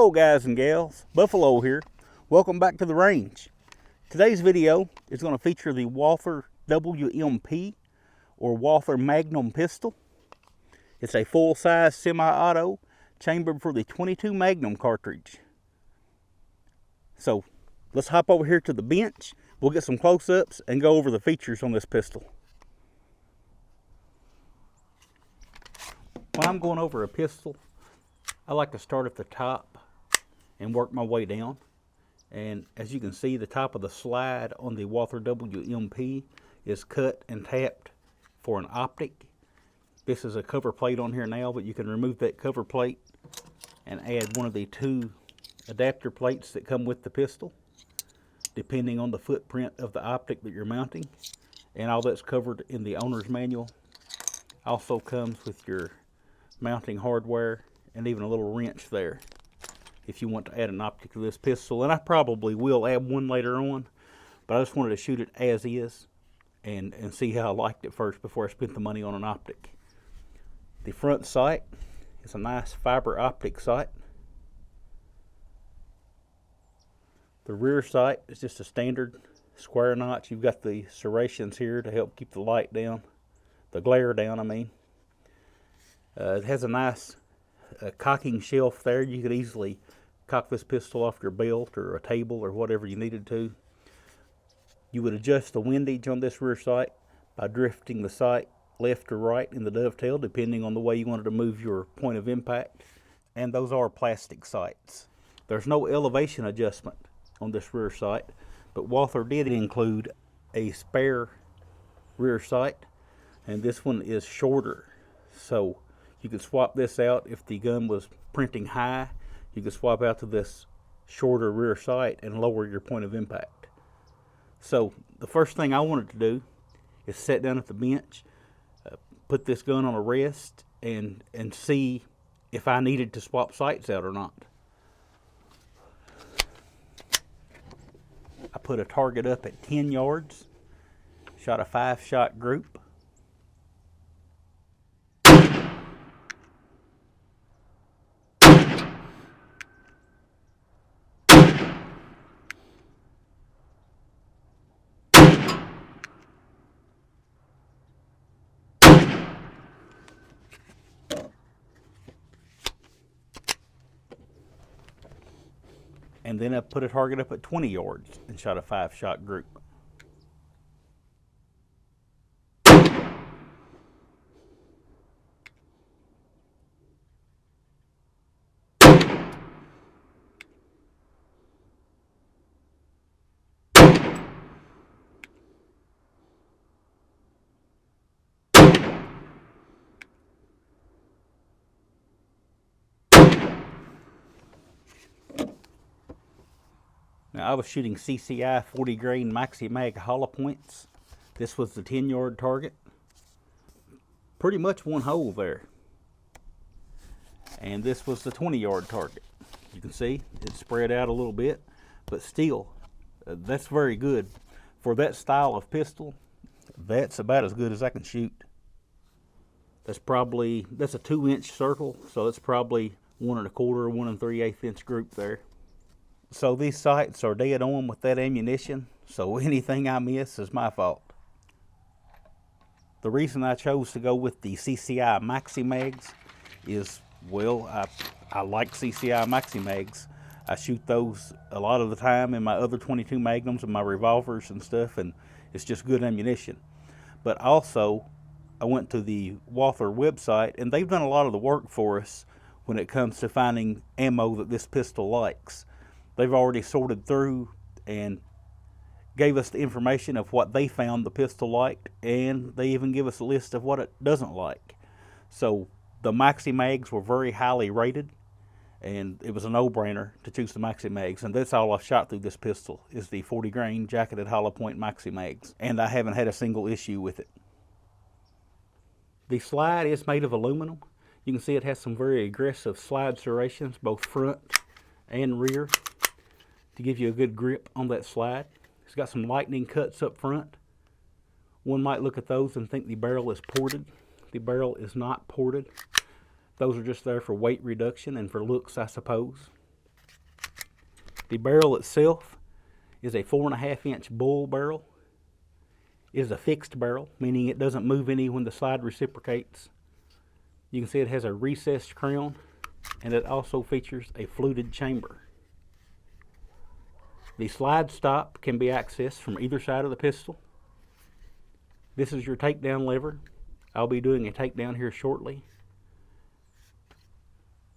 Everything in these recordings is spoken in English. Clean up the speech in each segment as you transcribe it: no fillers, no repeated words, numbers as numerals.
Hello guys and gals, Buffalo here. Welcome back to the range. Today's video is going to feature the Walther WMP or Walther Magnum Pistol. It's a full-size semi-auto chambered for the 22 Magnum cartridge. So let's hop over here to the bench. We'll get some close-ups and go over the features on this pistol. When I'm going over a pistol, I like to start at the top and work my way down. And as you can see, the top of the slide on the Walther WMP is cut and tapped for an optic. This is a cover plate on here now, but you can remove that cover plate and add one of the two adapter plates that come with the pistol, depending on the footprint of the optic that you're mounting. And all that's covered in the owner's manual. Also comes with your mounting hardware and even a little wrench there if you want to add an optic to this pistol. And I probably will add one later on, but I just wanted to shoot it as is and see how I liked it first before I spent the money on an optic. The front sight is a nice fiber optic sight. The rear sight is just a standard square notch. You've got the serrations here to help keep the light down, the glare down, I mean. It has a nice cocking shelf there. You could easily cock this pistol off your belt or a table or whatever you needed to. You would adjust the windage on this rear sight by drifting the sight left or right in the dovetail, depending on the way you wanted to move your point of impact. And those are plastic sights. There's no elevation adjustment on this rear sight, but Walther did include a spare rear sight, and this one is shorter. So you could swap this out if the gun was printing high. You could swap out to this shorter rear sight and lower your point of impact. So the first thing I wanted to do is sit down at the bench, put this gun on a rest, and see if I needed to swap sights out or not. I put a target up at 10 yards, shot a 5-shot group. And then I put a target up at 20 yards and shot a 5-shot group. Now I was shooting CCI 40 grain maxi mag hollow points. This was the 10-yard target. Pretty much one hole there. And this was the 20-yard target. You can see it spread out a little bit, but still, that's very good. For that style of pistol, that's about as good as I can shoot. That's a 2-inch circle, so it's probably 1 1/4, 1 3/8 inch group there. So these sights are dead on with that ammunition, so anything I miss is my fault. The reason I chose to go with the CCI Maxi Mags is, well, I like CCI Maxi Mags. I shoot those a lot of the time in my other 22 Magnums and my revolvers and stuff, and it's just good ammunition. But also, I went to the Walther website, and they've done a lot of the work for us when it comes to finding ammo that this pistol likes. They've already sorted through and gave us the information of what they found the pistol liked, and they even give us a list of what it doesn't like. So the Maxi Mags were very highly rated, and it was a no-brainer to choose the Maxi Mags. And that's all I've shot through this pistol is the 40 grain jacketed hollow point Maxi Mags, and I haven't had a single issue with it. The slide is made of aluminum. You can see it has some very aggressive slide serrations, both front and rear, to give you a good grip on that slide. It's got some lightning cuts up front. One might look at those and think the barrel is ported. The barrel is not ported. Those are just there for weight reduction and for looks, I suppose. The barrel itself is a 4.5-inch bull barrel. It is a fixed barrel, meaning it doesn't move any when the slide reciprocates. You can see it has a recessed crown, and it also features a fluted chamber. The slide stop can be accessed from either side of the pistol. This is your takedown lever. I'll be doing a takedown here shortly.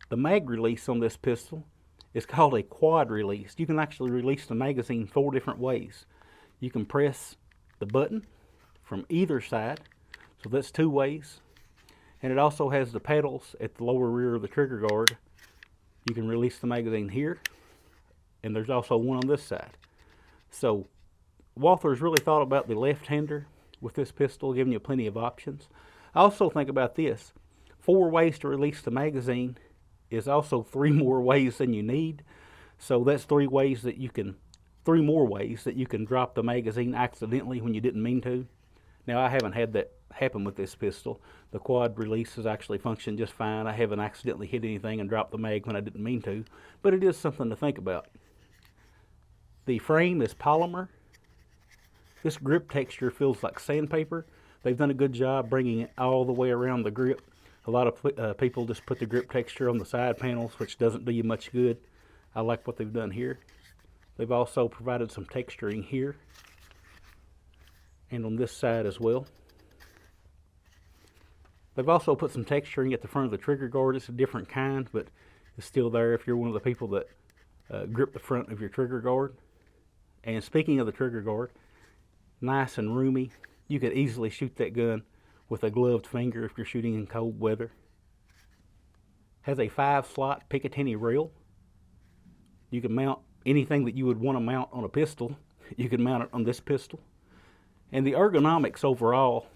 The mag release on this pistol is called a quad release. You can actually release the magazine 4 different ways. You can press the button from either side, so that's 2 ways. And it also has the pedals at the lower rear of the trigger guard. You can release the magazine here, and there's also one on this side. So Walther's really thought about the left-hander with this pistol, giving you plenty of options. I also think about this. 4 ways to release the magazine is also 3 more ways than you need. So that's 3 more ways that you can drop the magazine accidentally when you didn't mean to. Now, I haven't had that happen with this pistol. The quad release has actually functioned just fine. I haven't accidentally hit anything and dropped the mag when I didn't mean to, but it is something to think about. The frame is polymer. This grip texture feels like sandpaper. They've done a good job bringing it all the way around the grip. A lot of people just put the grip texture on the side panels, which doesn't do you much good. I like what they've done here. They've also provided some texturing here and on this side as well. They've also put some texturing at the front of the trigger guard. It's a different kind, but it's still there if you're one of the people that grip the front of your trigger guard. And speaking of the trigger guard, nice and roomy. You could easily shoot that gun with a gloved finger if you're shooting in cold weather. Has a 5-slot Picatinny rail. You can mount anything that you would want to mount on a pistol. You can mount it on this pistol. And the ergonomics overall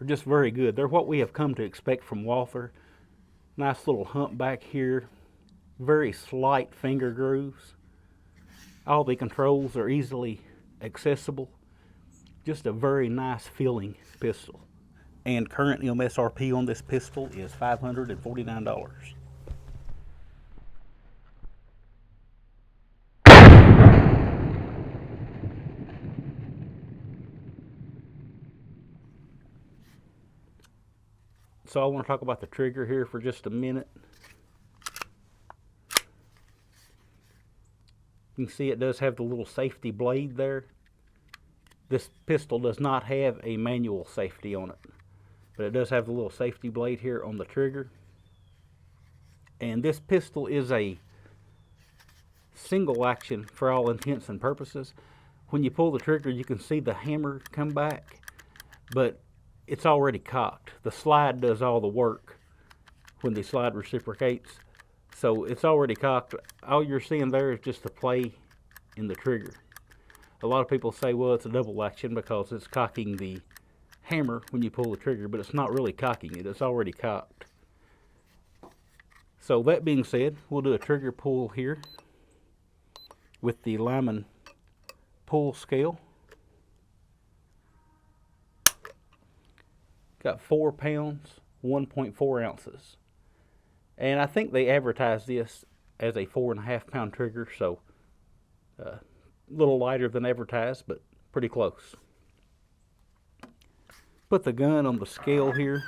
are just very good. They're what we have come to expect from Walther. Nice little hump back here. Very slight finger grooves. All the controls are easily accessible. Just a very nice feeling pistol. And current MSRP on this pistol is $549. So I want to talk about the trigger here for just a minute. You can see it does have the little safety blade there. This pistol does not have a manual safety on it, but it does have the little safety blade here on the trigger. And this pistol is a single action for all intents and purposes. When you pull the trigger, you can see the hammer come back, but it's already cocked. The slide does all the work when the slide reciprocates. So it's already cocked. All you're seeing there is just the play in the trigger. A lot of people say, well, it's a double action because it's cocking the hammer when you pull the trigger, but it's not really cocking it. It's already cocked. So that being said, we'll do a trigger pull here with the Lyman pull scale. Got 4 pounds, 1.4 ounces. And I think they advertise this as a 4.5 pound trigger, so a little lighter than advertised, but pretty close. Put the gun on the scale here.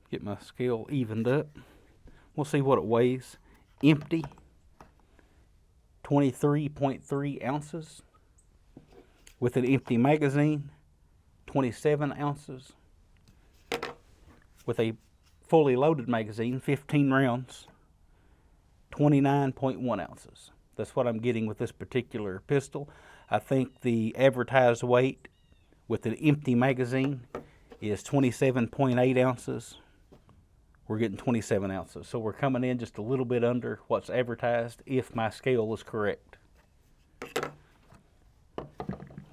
Get my scale evened up. We'll see what it weighs. Empty, 23.3 ounces. With an empty magazine, 27 ounces. With a fully loaded magazine, 15 rounds, 29.1 ounces. That's what I'm getting with this particular pistol. I think the advertised weight with an empty magazine is 27.8 ounces. We're getting 27 ounces. So we're coming in just a little bit under what's advertised if my scale is correct.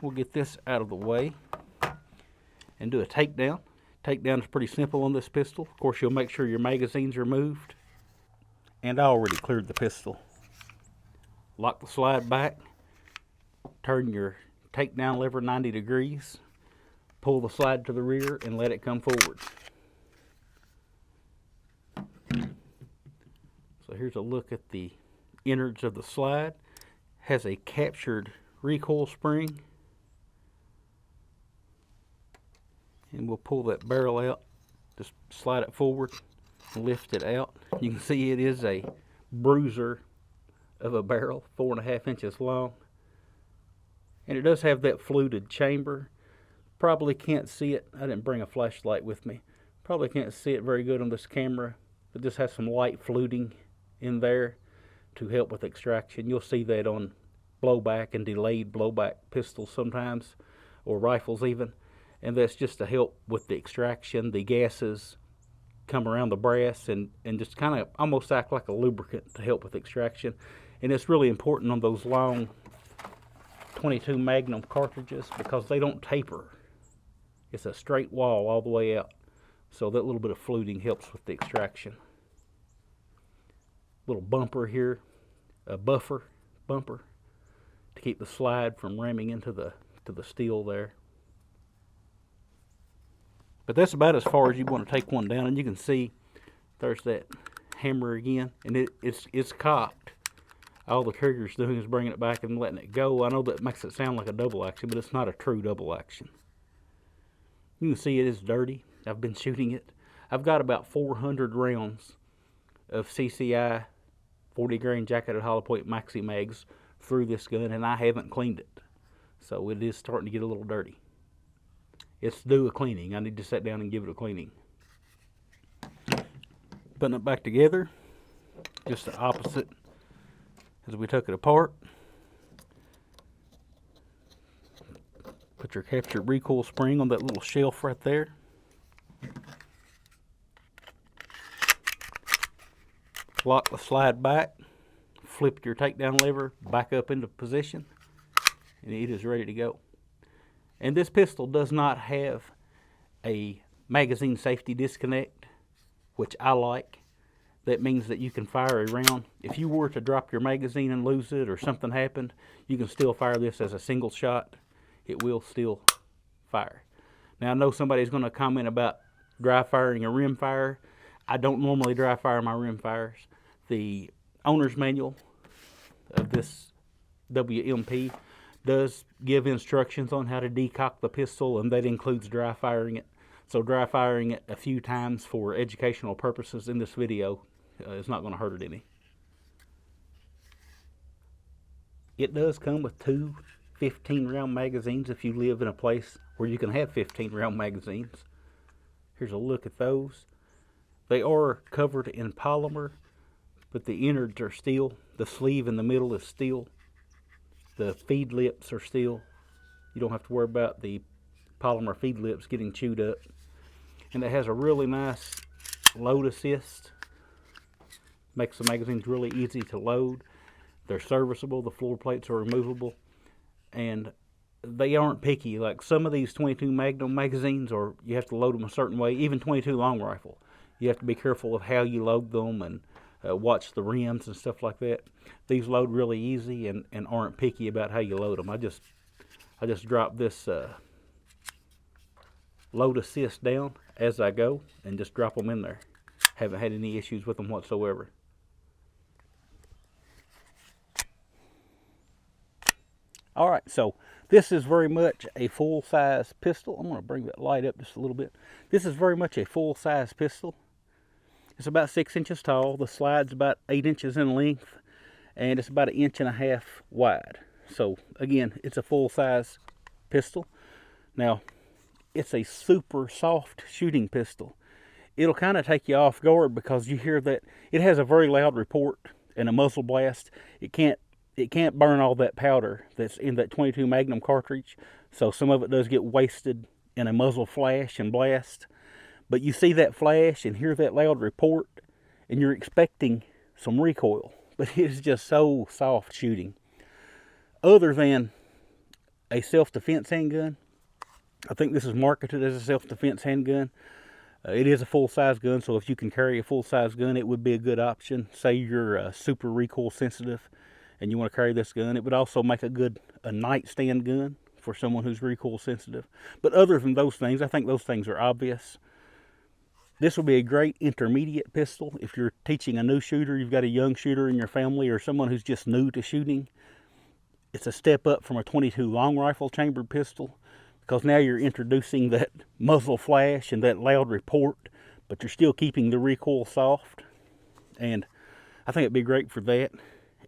We'll get this out of the way and do a takedown. Takedown is pretty simple on this pistol. Of course, you'll make sure your magazine's removed. And I already cleared the pistol. Lock the slide back. Turn your takedown lever 90 degrees. Pull the slide to the rear and let it come forward. here's a look at the innards of the slide. Has a captured recoil spring. And we'll pull that barrel out, just slide it forward, lift it out. You can see it is a bruiser of a barrel, 4.5 inches long. And it does have that fluted chamber. Probably can't see it. I didn't bring a flashlight with me. Probably can't see it very good on this camera, but this has some light fluting in there to help with extraction. You'll see that on blowback and delayed blowback pistols sometimes, or rifles even. And that's just to help with the extraction. The gases come around the brass and just kind of almost act like a lubricant to help with extraction. And it's really important on those long 22 Magnum cartridges because they don't taper. It's a straight wall all the way out. So that little bit of fluting helps with the extraction. Little bumper here, a bumper to keep the slide from ramming into the steel there. But that's about as far as you want to take one down. And you can see there's that hammer again, and it's cocked. All the trigger's doing is bringing it back and letting it go. I know that makes it sound like a double action, but it's not a true double action. You can see it is dirty. I've been shooting it. I've got about 400 rounds of CCI 40 grain jacketed hollow point maxi mags through this gun, and I haven't cleaned it. So it is starting to get a little dirty. It's due a cleaning. I need to sit down and give it a cleaning. Putting it back together, just the opposite as we took it apart. Put your captured recoil spring on that little shelf right there. Lock the slide back, flip your takedown lever back up into position, and it is ready to go. And this pistol does not have a magazine safety disconnect, which I like. That means that you can fire a round. If you were to drop your magazine and lose it or something happened, you can still fire this as a single shot. It will still fire. Now I know somebody's going to comment about dry firing a rim fire. I don't normally dry fire my rim fires. The owner's manual of this WMP does give instructions on how to decock the pistol, and that includes dry firing it. So dry firing it a few times for educational purposes in this video is not going to hurt it any. It does come with two 15-round magazines if you live in a place where you can have 15-round magazines. Here's a look at those. They are covered in polymer, but the innards are steel. The sleeve in the middle is steel. The feed lips are steel. You don't have to worry about the polymer feed lips getting chewed up. And it has a really nice load assist. Makes the magazines really easy to load. They're serviceable. The floor plates are removable. And they aren't picky. Like some of these 22 Magnum magazines, or you have to load them a certain way. Even 22 long rifle. You have to be careful of how you load them and watch the rims and stuff like that. These load really easy and aren't picky about how you load them. I just drop this load assist down as I go and just drop them in there. Haven't had any issues with them whatsoever. All right, so this is very much a full-size pistol. I'm going to bring that light up just a little bit. This is very much a full-size pistol. It's about 6 inches tall. The slide's about 8 inches in length, and it's about 1.5 inches wide. So again, it's a full-size pistol. Now, it's a super soft shooting pistol. It'll kind of take you off guard because you hear that it has a very loud report and a muzzle blast. It can't burn all that powder that's in that 22 Magnum cartridge, so some of it does get wasted in a muzzle flash and blast. But you see that flash and hear that loud report, and you're expecting some recoil, but it is just so soft shooting. Other than a self-defense handgun, I think this is marketed as a self-defense handgun. It is a full-size gun, so if you can carry a full-size gun, it would be a good option. Say you're super recoil sensitive and you want to carry this gun. It would also make a nightstand gun for someone who's recoil sensitive. But other than those things, I think those things are obvious. This will be a great intermediate pistol if you're teaching a new shooter, you've got a young shooter in your family, or someone who's just new to shooting. It's a step up from a 22 long rifle chambered pistol, because now you're introducing that muzzle flash and that loud report, but you're still keeping the recoil soft. And I think it'd be great for that.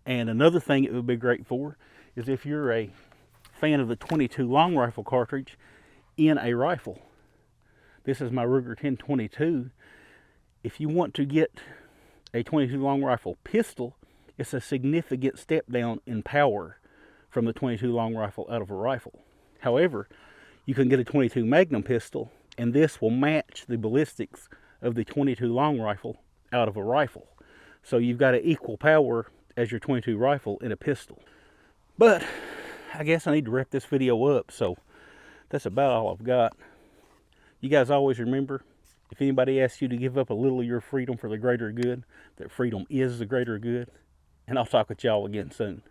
And another thing it would be great for is if you're a fan of the 22 long rifle cartridge in a rifle. This is my Ruger 1022. If you want to get a 22 long rifle pistol, it's a significant step down in power from the 22 long rifle out of a rifle. However, you can get a 22 Magnum pistol, and this will match the ballistics of the 22 long rifle out of a rifle. So you've got an equal power as your 22 rifle in a pistol. But I guess I need to wrap this video up, so that's about all I've got. You guys always remember, if anybody asks you to give up a little of your freedom for the greater good, that freedom is the greater good. And I'll talk with y'all again soon.